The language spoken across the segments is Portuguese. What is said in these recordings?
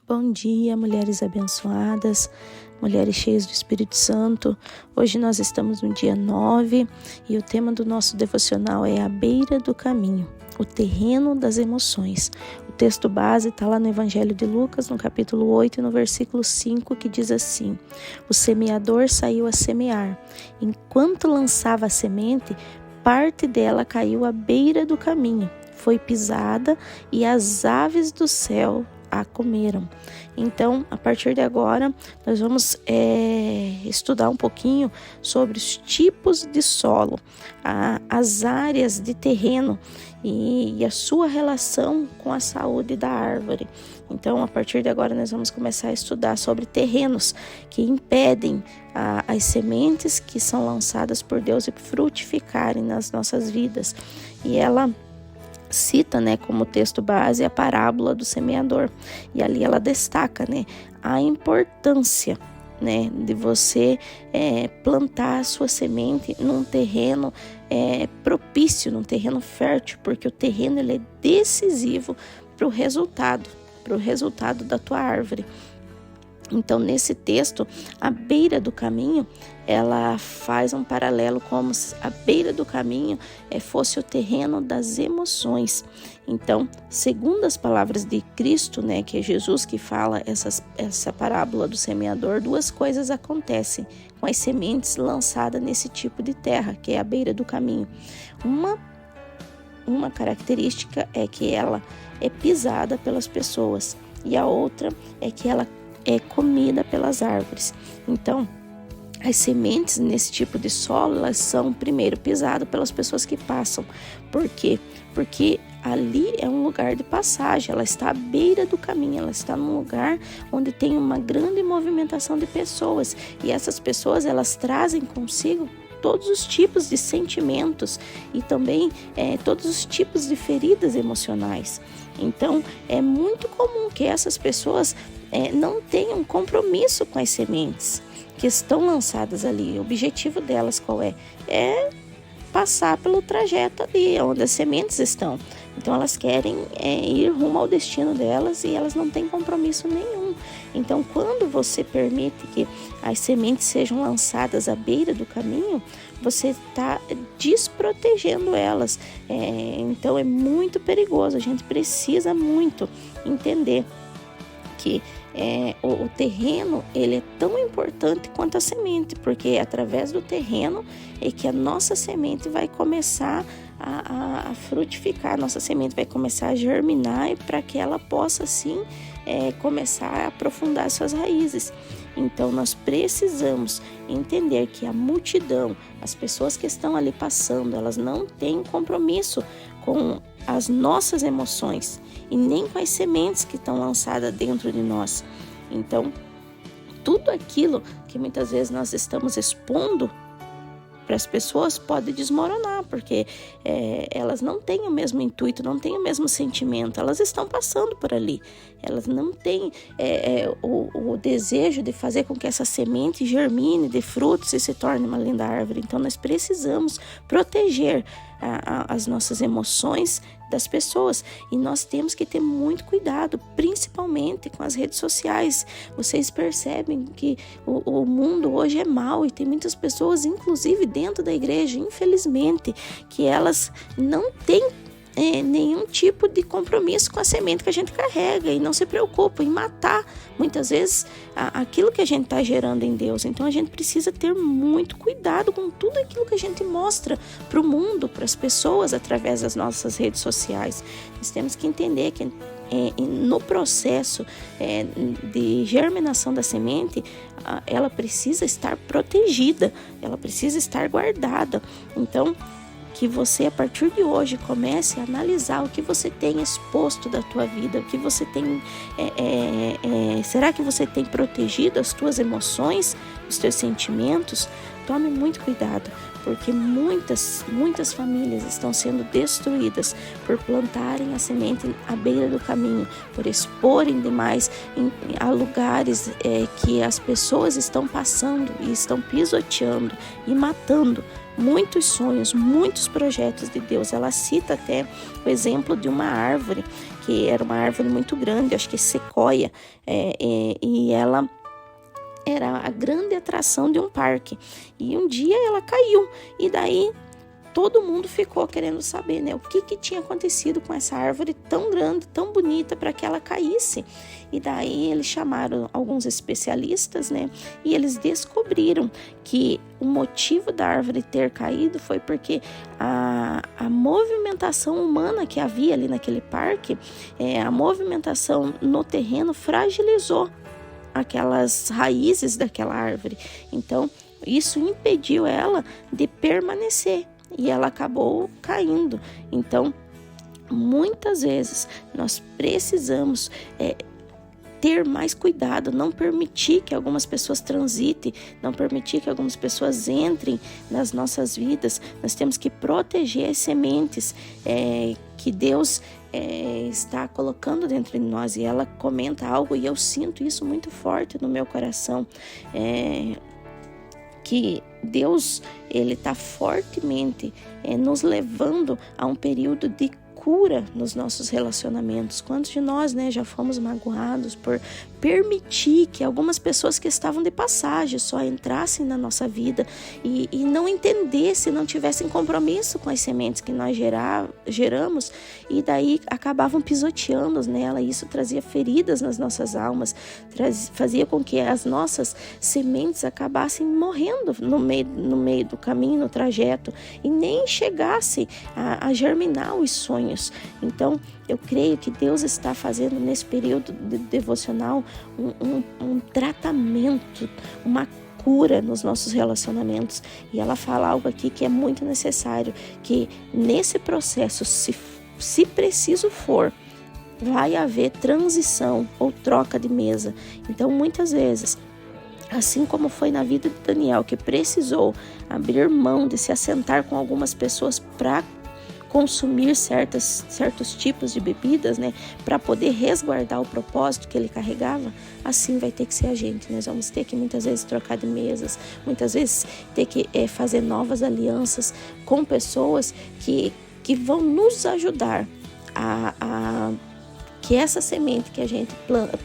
Bom dia, mulheres abençoadas, mulheres cheias do Espírito Santo. Hoje nós estamos no dia 9 e o tema do nosso devocional é a beira do caminho, o terreno das emoções. O texto base está lá no Evangelho de Lucas, no capítulo 8 e no versículo 5, que diz assim: O semeador saiu a semear. Enquanto lançava a semente, parte dela caiu à beira do caminho. Foi pisada e as aves do céu a comeram. Então, a partir de agora, nós vamos estudar um pouquinho sobre os tipos de solo, as áreas de terreno e a sua relação com a saúde da árvore. Então, a partir de agora, nós vamos começar a estudar sobre terrenos que impedem as sementes que são lançadas por Deus e frutificarem nas nossas vidas. E ela cita, como texto base, a parábola do semeador. E ali ela destaca, a importância, de você plantar a sua semente num terreno propício, num terreno fértil, porque o terreno ele é decisivo para o resultado da tua árvore. Então, nesse texto, a beira do caminho, ela faz um paralelo como se a beira do caminho fosse o terreno das emoções. Então, segundo as palavras de Cristo, que é Jesus que fala essa parábola do semeador, duas coisas acontecem com as sementes lançadas nesse tipo de terra, que é a beira do caminho. Uma característica é que ela é pisada pelas pessoas e a outra é que ela é comida pelas árvores. Então, as sementes nesse tipo de solo, elas são primeiro pisadas pelas pessoas que passam. Por quê? Porque ali é um lugar de passagem, ela está à beira do caminho, ela está num lugar onde tem uma grande movimentação de pessoas. E essas pessoas, elas trazem consigo todos os tipos de sentimentos e também todos os tipos de feridas emocionais. Então, é muito comum que essas pessoas não tenham compromisso com as sementes que estão lançadas ali. O objetivo delas qual é? É passar pelo trajeto ali onde as sementes estão. Então elas querem ir rumo ao destino delas e elas não têm compromisso nenhum. Então, quando você permite que as sementes sejam lançadas à beira do caminho, você está desprotegendo elas. Então é muito perigoso. A gente precisa muito entender que o terreno ele é tão importante quanto a semente, porque é através do terreno é que a nossa semente vai começar a frutificar, a nossa semente vai começar a germinar, e para que ela possa assim começar a aprofundar suas raízes. Então nós precisamos entender que a multidão, as pessoas que estão ali passando, elas não têm compromisso com as nossas emoções e nem com as sementes que estão lançadas dentro de nós. Então, tudo aquilo que muitas vezes nós estamos expondo para as pessoas pode desmoronar, porque elas não têm o mesmo intuito, não têm o mesmo sentimento, elas estão passando por ali, elas não têm o desejo de fazer com que essa semente germine, dê frutos e se torne uma linda árvore. Então nós precisamos proteger as nossas emoções das pessoas, e nós temos que ter muito cuidado, principalmente com as redes sociais. Vocês percebem que o mundo hoje é mau e tem muitas pessoas, inclusive dentro da igreja, infelizmente, que elas não têm nenhum tipo de compromisso com a semente que a gente carrega e não se preocupa em matar muitas vezes aquilo que a gente está gerando em Deus. Então a gente precisa ter muito cuidado com tudo aquilo que a gente mostra para o mundo, para as pessoas através das nossas redes sociais. Nós temos que entender que no processo de germinação da semente, ela precisa estar protegida, ela precisa estar guardada. Então, que você, a partir de hoje, comece a analisar o que você tem exposto da tua vida, o que você tem, será que você tem protegido as tuas emoções, os teus sentimentos? Tome muito cuidado, porque muitas famílias estão sendo destruídas por plantarem a semente à beira do caminho, por exporem demais a lugares que as pessoas estão passando e estão pisoteando e matando muitos sonhos, muitos projetos de Deus. Ela cita até o exemplo de uma árvore porque era uma árvore muito grande, acho que sequoia, e ela era a grande atração de um parque. E um dia ela caiu, e daí todo mundo ficou querendo saber, né, o que tinha acontecido com essa árvore tão grande, tão bonita, para que ela caísse. E daí eles chamaram alguns especialistas, né, e eles descobriram que o motivo da árvore ter caído foi porque a movimentação humana que havia ali naquele parque, a movimentação no terreno fragilizou aquelas raízes daquela árvore. Então, isso impediu ela de permanecer e ela acabou caindo. Então, muitas vezes nós precisamos ter mais cuidado, não permitir que algumas pessoas transitem, não permitir que algumas pessoas entrem nas nossas vidas. Nós temos que proteger as sementes que Deus está colocando dentro de nós. E ela comenta algo, e eu sinto isso muito forte no meu coração, que Deus, Ele está fortemente nos levando a um período de cura nos nossos relacionamentos. Quantos de nós, né, já fomos magoados por permitir que algumas pessoas que estavam de passagem só entrassem na nossa vida e não entendessem, não tivessem compromisso com as sementes que nós geramos, e daí acabavam pisoteando nela, e isso trazia feridas nas nossas almas, fazia com que as nossas sementes acabassem morrendo no meio do caminho, no trajeto, e nem chegasse a germinar os sonhos. Então, eu creio que Deus está fazendo nesse período devocional um tratamento, uma cura nos nossos relacionamentos. E ela fala algo aqui que é muito necessário, que nesse processo, se preciso for, vai haver transição ou troca de mesa. Então, muitas vezes, assim como foi na vida de Daniel, que precisou abrir mão de se assentar com algumas pessoas para consumir certos tipos de bebidas, né, para poder resguardar o propósito que ele carregava, assim vai ter que ser a gente. Nós vamos ter que muitas vezes trocar de mesas, muitas vezes ter que fazer novas alianças com pessoas que vão nos ajudar a que essa semente que a gente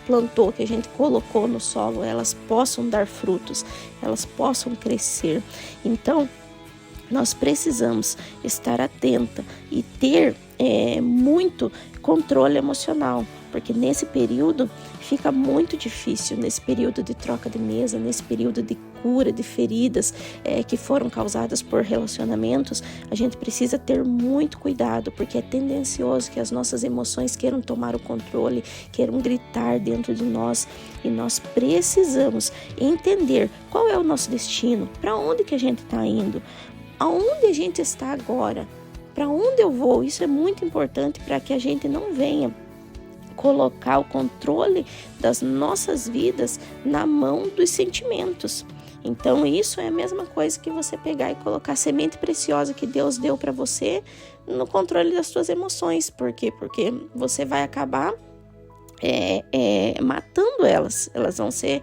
plantou, que a gente colocou no solo, elas possam dar frutos, elas possam crescer. Então, nós precisamos estar atenta e ter muito controle emocional, porque nesse período fica muito difícil, nesse período de troca de mesa, nesse período de cura de feridas que foram causadas por relacionamentos. A gente precisa ter muito cuidado, porque é tendencioso que as nossas emoções queiram tomar o controle, queiram gritar dentro de nós, e nós precisamos entender qual é o nosso destino, para onde que a gente está indo, aonde a gente está agora, para onde eu vou. Isso é muito importante para que a gente não venha colocar o controle das nossas vidas na mão dos sentimentos. Então, isso é a mesma coisa que você pegar e colocar a semente preciosa que Deus deu para você no controle das suas emoções. Por quê? Porque você vai acabar matando elas. Elas vão ser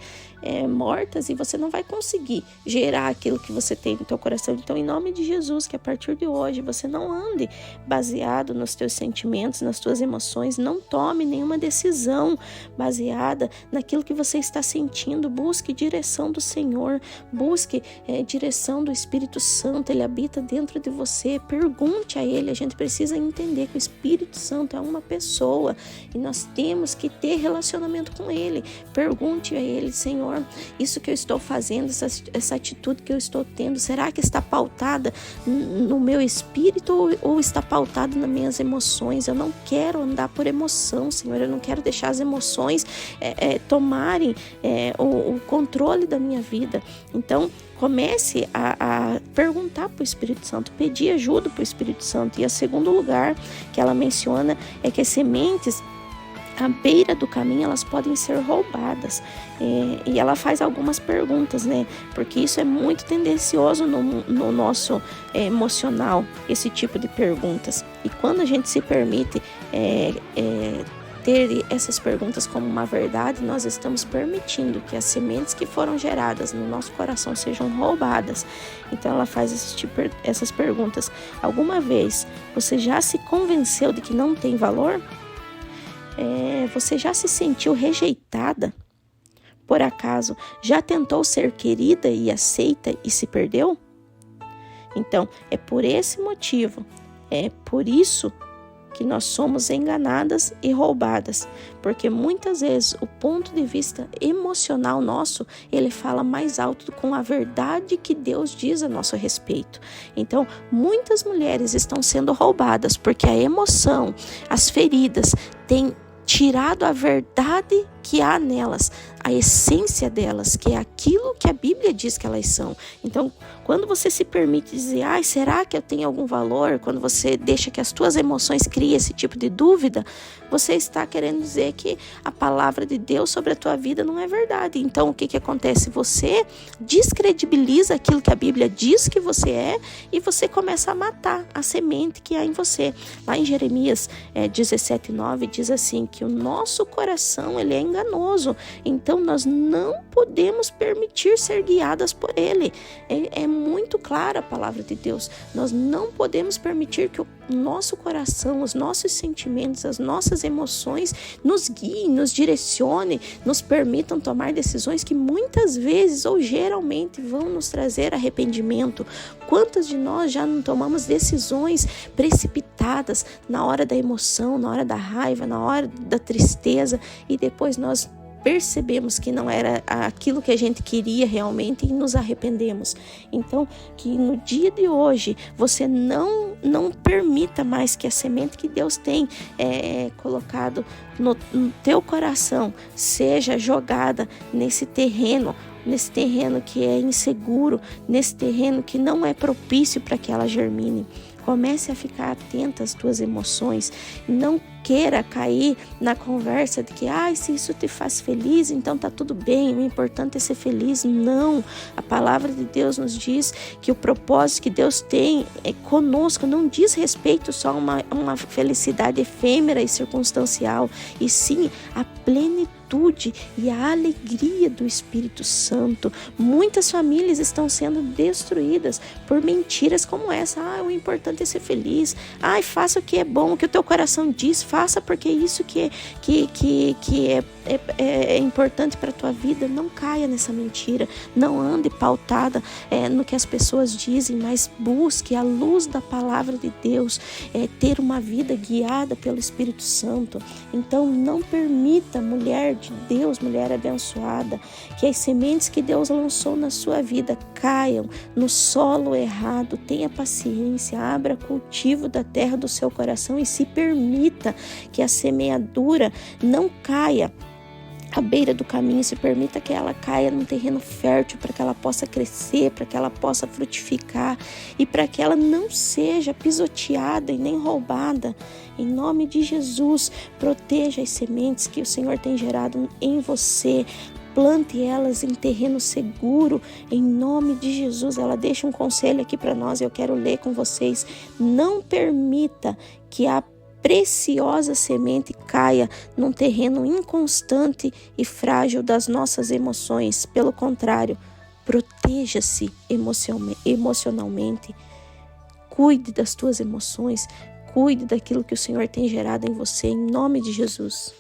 mortas e você não vai conseguir gerar aquilo que você tem no teu coração. Então, em nome de Jesus, que a partir de hoje você não ande baseado nos teus sentimentos, nas tuas emoções, não tome nenhuma decisão baseada naquilo que você está sentindo. Busque direção do Senhor, busque direção do Espírito Santo. Ele habita dentro de você. Pergunte a Ele. A gente precisa entender que o Espírito Santo é uma pessoa e nós temos que ter relacionamento com Ele. Pergunte a Ele: Senhor, isso que eu estou fazendo, essa atitude que eu estou tendo, será que está pautada no meu espírito ou está pautada nas minhas emoções? Eu não quero andar por emoção, Senhor. Eu não quero deixar as emoções tomarem o controle da minha vida. Então, comece a perguntar para o Espírito Santo, pedir ajuda para o Espírito Santo. E o segundo lugar que ela menciona é que as sementes à beira do caminho, elas podem ser roubadas. E ela faz algumas perguntas, né? Porque isso é muito tendencioso no nosso emocional, esse tipo de perguntas. E quando a gente se permite ter essas perguntas como uma verdade, nós estamos permitindo que as sementes que foram geradas no nosso coração sejam roubadas. Então ela faz essas perguntas. Alguma vez você já se convenceu de que não tem valor? Você já se sentiu rejeitada? Por acaso, já tentou ser querida e aceita e se perdeu? Então, é por esse motivo, é por isso que nós somos enganadas e roubadas, porque muitas vezes o ponto de vista emocional nosso, ele fala mais alto com a verdade que Deus diz a nosso respeito. Então, muitas mulheres estão sendo roubadas porque a emoção, as feridas, têm tirado a verdade que há nelas, a essência delas, que é aquilo que a Bíblia diz que elas são. Então, quando você se permite dizer, será que eu tenho algum valor? Quando você deixa que as tuas emoções criem esse tipo de dúvida, você está querendo dizer que a palavra de Deus sobre a tua vida não é verdade. Então, o que acontece? Você descredibiliza aquilo que a Bíblia diz que você é e você começa a matar a semente que há em você. Lá em Jeremias 17:9 diz assim, que o nosso coração ele é enganoso, então nós não podemos permitir ser guiadas por ele. É muito clara a palavra de Deus. Nós não podemos permitir que o nosso coração, os nossos sentimentos, as nossas emoções nos guiem, nos direcione, nos permitam tomar decisões que muitas vezes ou geralmente vão nos trazer arrependimento. Quantas de nós já não tomamos decisões precipitadas na hora da emoção, na hora da raiva, na hora da tristeza e depois nós percebemos que não era aquilo que a gente queria realmente e nos arrependemos. Então, que no dia de hoje você não permita mais que a semente que Deus tem colocado no teu coração seja jogada nesse terreno que é inseguro, nesse terreno que não é propício para que ela germine. Comece a ficar atenta às tuas emoções. Não queira cair na conversa de que se isso te faz feliz, então tá tudo bem, o importante é ser feliz. Não, a palavra de Deus nos diz que o propósito que Deus tem conosco não diz respeito só a uma felicidade efêmera e circunstancial, e sim a plenitude e a alegria do Espírito Santo. Muitas famílias estão sendo destruídas por mentiras como essa. O importante é ser feliz. Faça o que é bom, o que o teu coração diz, faça porque é isso que é importante para a tua vida. Não caia nessa mentira, não ande pautada no que as pessoas dizem, mas busque a luz da palavra de Deus, ter uma vida guiada pelo Espírito Santo. Então não permita, mulher de Deus, mulher abençoada, que as sementes que Deus lançou na sua vida caiam no solo errado. Tenha paciência, abra cultivo da terra do seu coração e se permita que a semeadura não caia à beira do caminho, se permita que ela caia num terreno fértil para que ela possa crescer, para que ela possa frutificar e para que ela não seja pisoteada e nem roubada. Em nome de Jesus, proteja as sementes que o Senhor tem gerado em você. Plante elas em terreno seguro, em nome de Jesus. Ela deixa um conselho aqui para nós e eu quero ler com vocês. Não permita que a preciosa semente caia num terreno inconstante e frágil das nossas emoções. Pelo contrário, proteja-se emocionalmente. Cuide das tuas emoções, cuide daquilo que o Senhor tem gerado em você, em nome de Jesus.